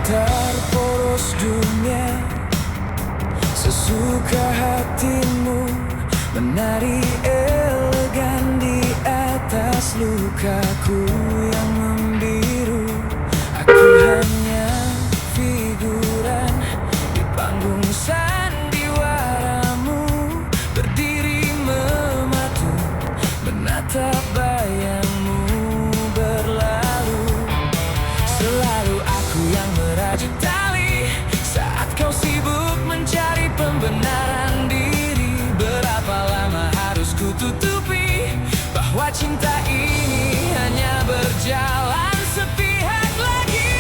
terporos dunia, sesuka hatimu menari elegan di atas lukaku yang membiru. Aku hanya figuran di panggung sandiwaramu, berdiri mematung menatap bayangmu berlalu. Selalu aku yang merajut tali saat kau sibuk mencari pembenaran diri. Berapa lama harus ku tutupi bahwa cinta ini hanya berjalan sepihak lagi.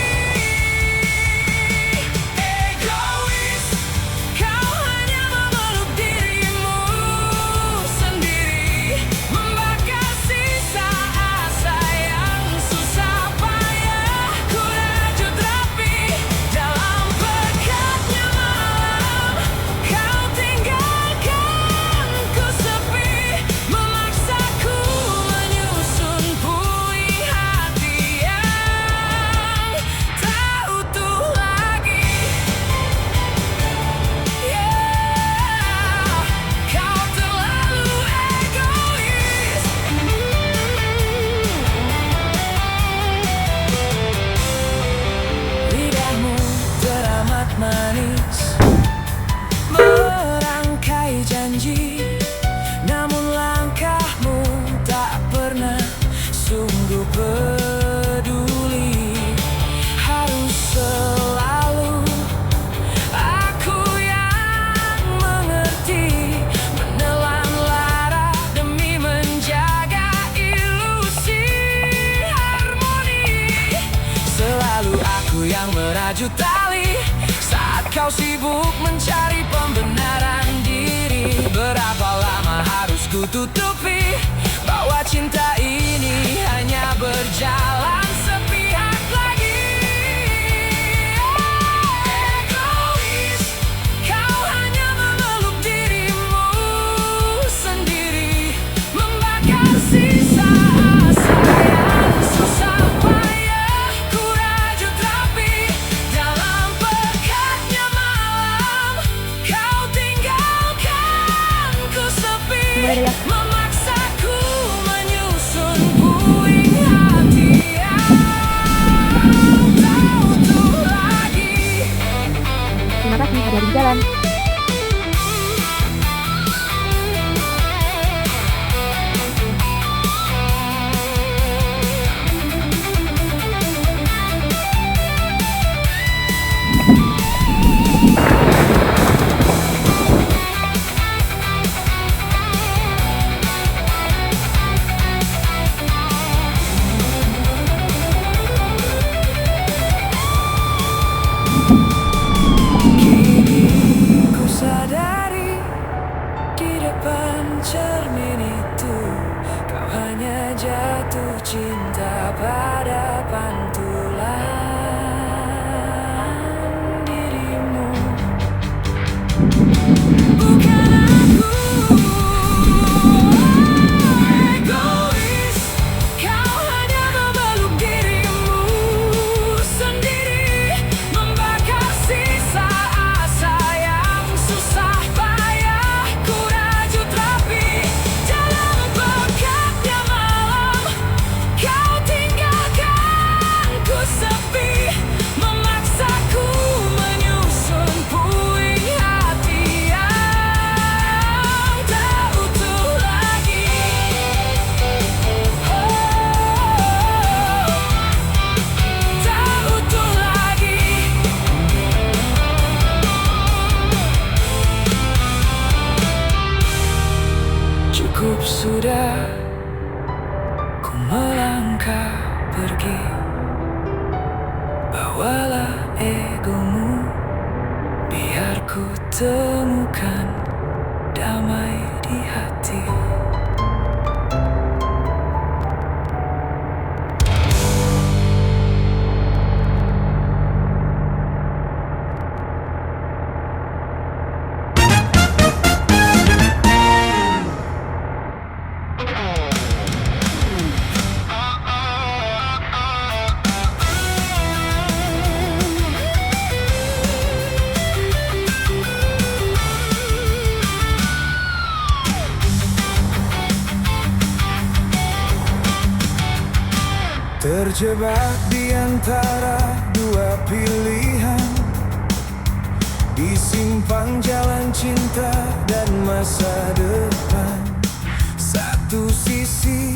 Egois, kau hanya memeluk dirimu sendiri, membakar sisa asa yang susah payah ku rajut rapi. Dalam pekatnya malam, kau tinggalkan ku sepi, memaksaku menyusun puing hati yang tak utuh lagi. Kau terlalu egois. Lidahmu teramat manis, merangkai janji, namun langkahmu tak pernah sungguh peduli. Harus selalu aku yang mengerti, menelan lara demi menjaga ilusi harmoni. Selalu aku yang merajut tali saat kau sibuk mencari pembenaran diri. Berapa lama harus ku tutupi bahwa cinta ini hanya berjalan sepihak lagi. Egois, kau hanya memeluk dirimu sendiri, membakar sisa asa yang susah payah ku rajut rapi. Dalam pekatnya malam, kau tinggalkan ku sepi, memaksaku menyusun puing hati yang tak utuh lagi. Terima kasih, ada di jalan. Ku sadari di depan cermin itu kau hanya jatuh cinta pada pantulan dirimu, bukan aku. Egois, kau hanya memeluk dirimu sendiri, membakar sisa asa yang susah payah ku rajut rapi. Dalam pekatnya malam, kau tinggalkan ku sepi, memaksaku menyusun puing hati yang tak utuh lagi. Tak utuh lagi. Cukup sudah ku melangkah pergi, bawalah egomu, biar ku temukan damai di hati. Terjebak di antara dua pilihan, di simpang jalan cinta dan masa depan. Satu sisi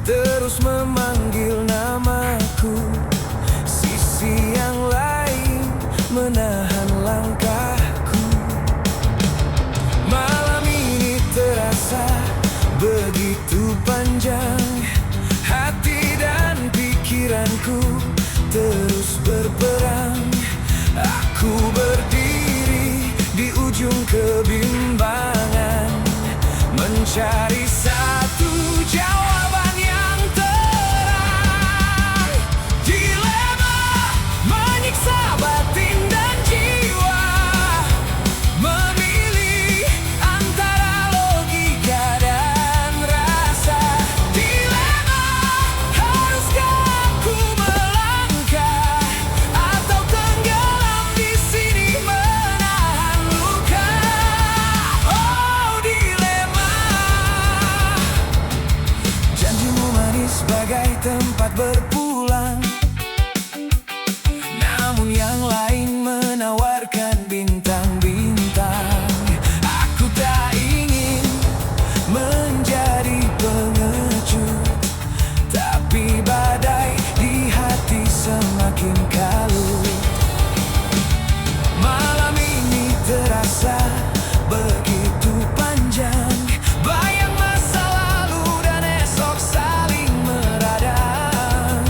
terus memanggil namaku, sisi yang lain menahan langkahku. Malam ini terasa begitu panjang, hati dan pikiranku terus berperang. Aku berdiri di ujung kebimbangan, mencari satu jawaban yang terang. Dilema menyiksa batin dan jiwa, memilih antara logika dan rasa. Dilema, haruskah aku melangkah atau tenggelam di sini menahan luka? Oh dilema, janjimu manis bagai tempat berpulang, namun yang lain menawarkan bintang-bintang. Aku tak ingin menjadi pengecut, tapi badai di hati semakin kalut. Malam ini terasa begitu panjang, bayang masa lalu dan esok saling meradang.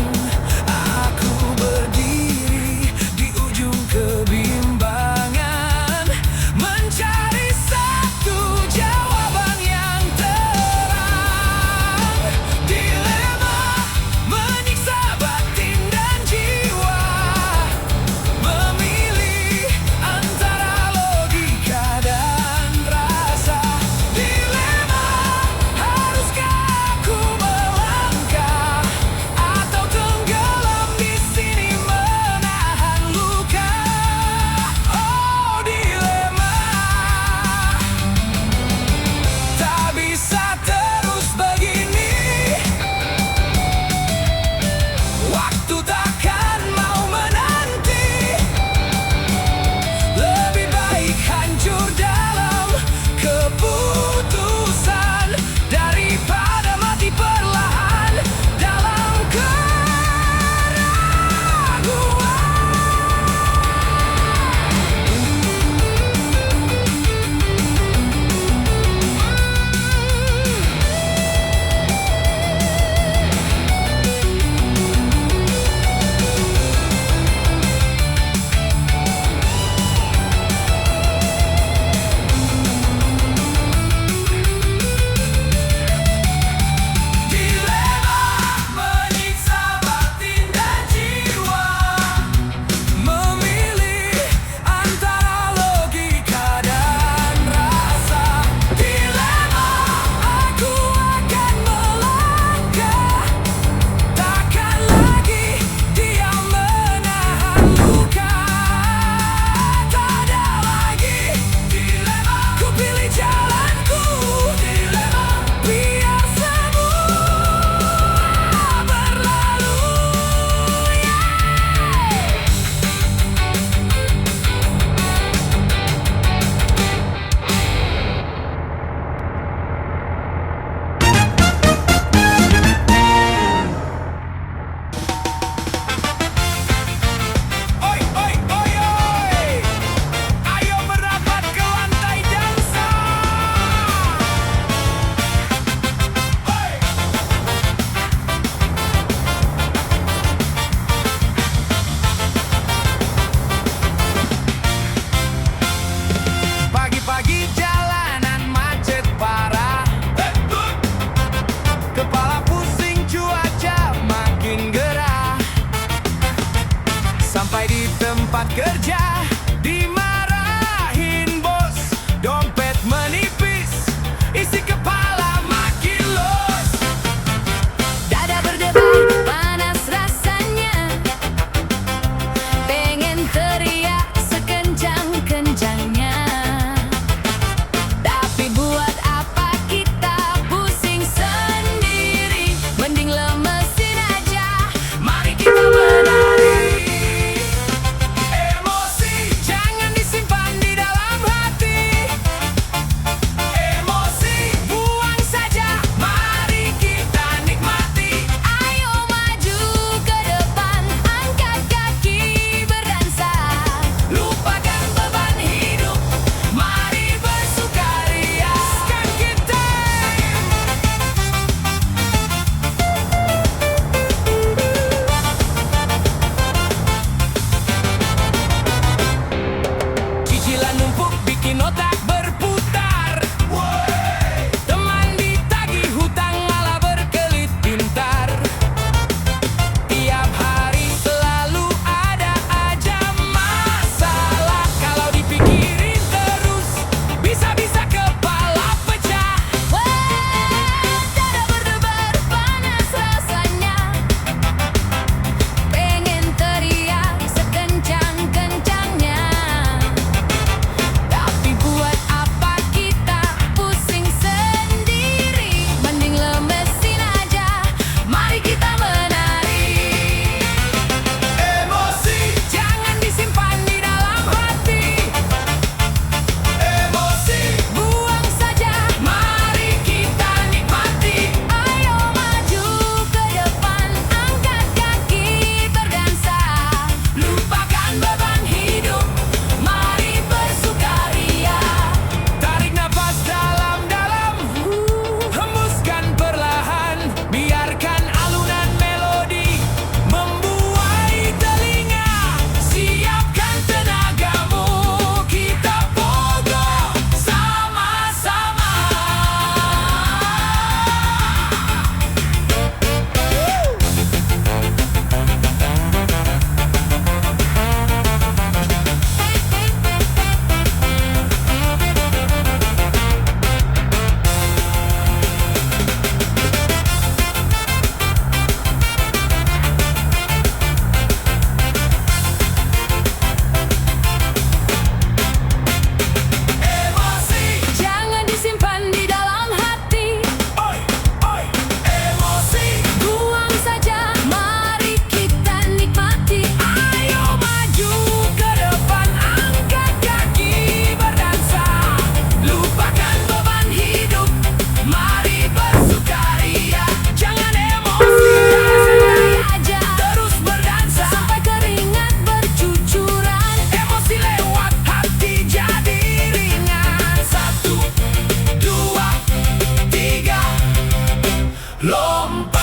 lompat.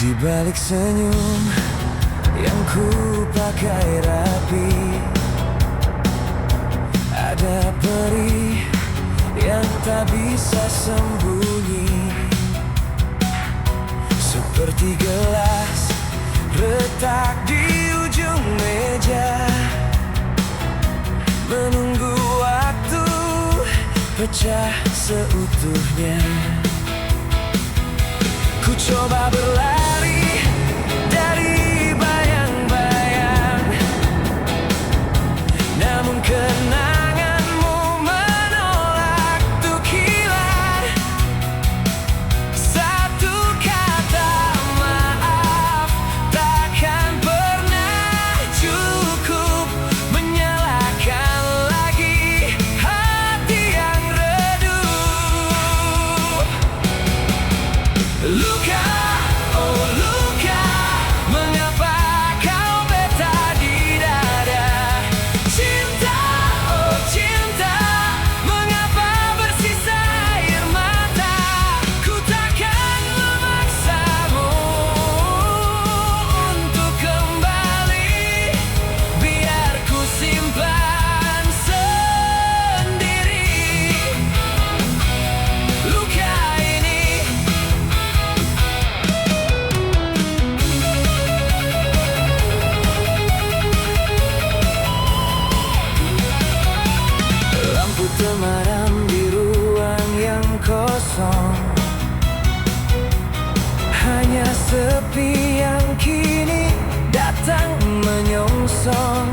Di balik senyum yang ku pakai rapi, ada perih yang tak bisa sembunyi. Seperti gelas retak di ujung meja, menunggu waktu pecah seutuhnya. Ku coba berlari dari bayang-bayang, namun kenanganmu menolak untuk hilang. Satu kata maaf takkan pernah cukup menyalakan lagi hati yang redup. Luka, oh luka, mengapa kau peta di dada? Cinta, oh cinta, mengapa bersisa air mata? Ku takkan memaksamu untuk kembali, biar ku simpan sendiri luka ini. Lampu temaram di ruang yang kosong, hanya sepi yang kini datang menyongsong.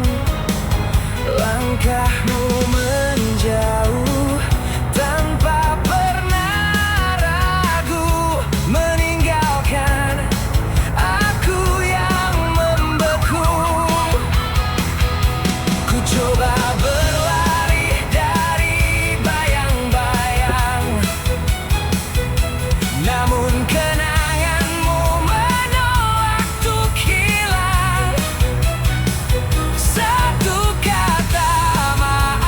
Langkahmu menjauh tanpa pernah ragu, meninggalkan aku yang membeku. Ku coba berlari dari bayang-bayang, namun kenanganmu menolak untuk hilang. Satu kata maaf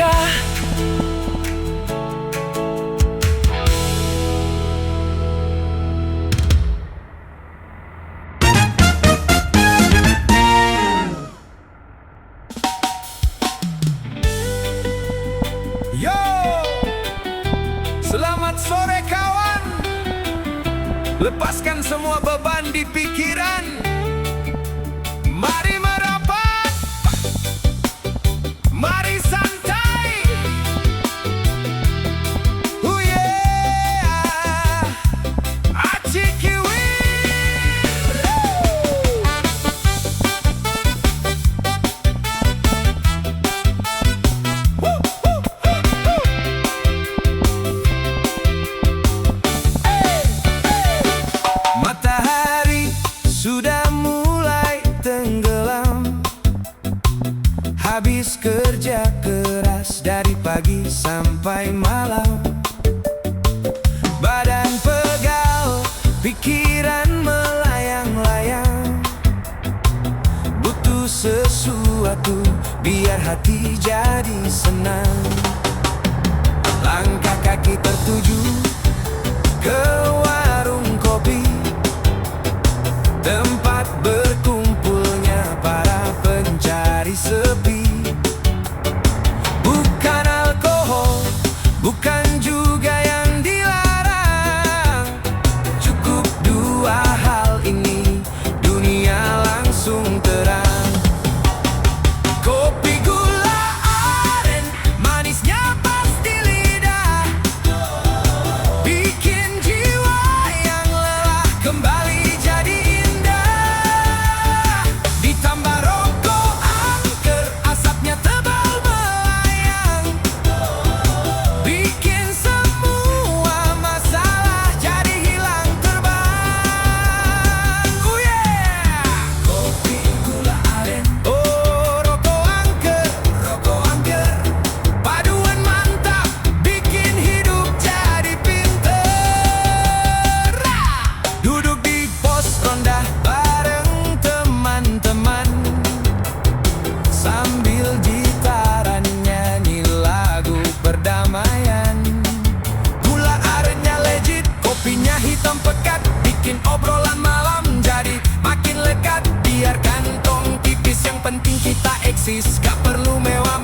senja. Yo, selamat sore kawan. Lepaskan semua beban di pikiran. Mari merapat, mari santai. Oh yeah, Acikiwi. Matahari sudah mulai tenggelam. Habis kerja keras dari pagi sampai malam. Badan pegal, pikiran melayang-layang. Butuh sesuatu biar hati jadi senang. Langkah kaki tertuju ke warung kopi, tempat berkumpulnya para pencari sepi. Bukan alkohol, bukan juga yang dilarang. Cukup dua hal ini, dunia langsung terang. Kopi gula aren, manisnya pas di lidah. Bikin jiwa yang lelah kembali jadi indah. Ditambah rokok angker, asapnya tebal melayang. Bikin semua masalah jadi hilang terbang. Oh yeah, kopi gula aren. Oh, rokok angker, paduan mantap, bikin hidup jadi pinter. Duduk di pos ronda bareng teman-teman, sambil gitaran nyanyi lagu perdamaian. Gula arennya legit, kopinya hitam pekat, bikin obrolan malam jadi makin lekat. Biar kantong tipis, yang penting kita eksis, gak perlu mewah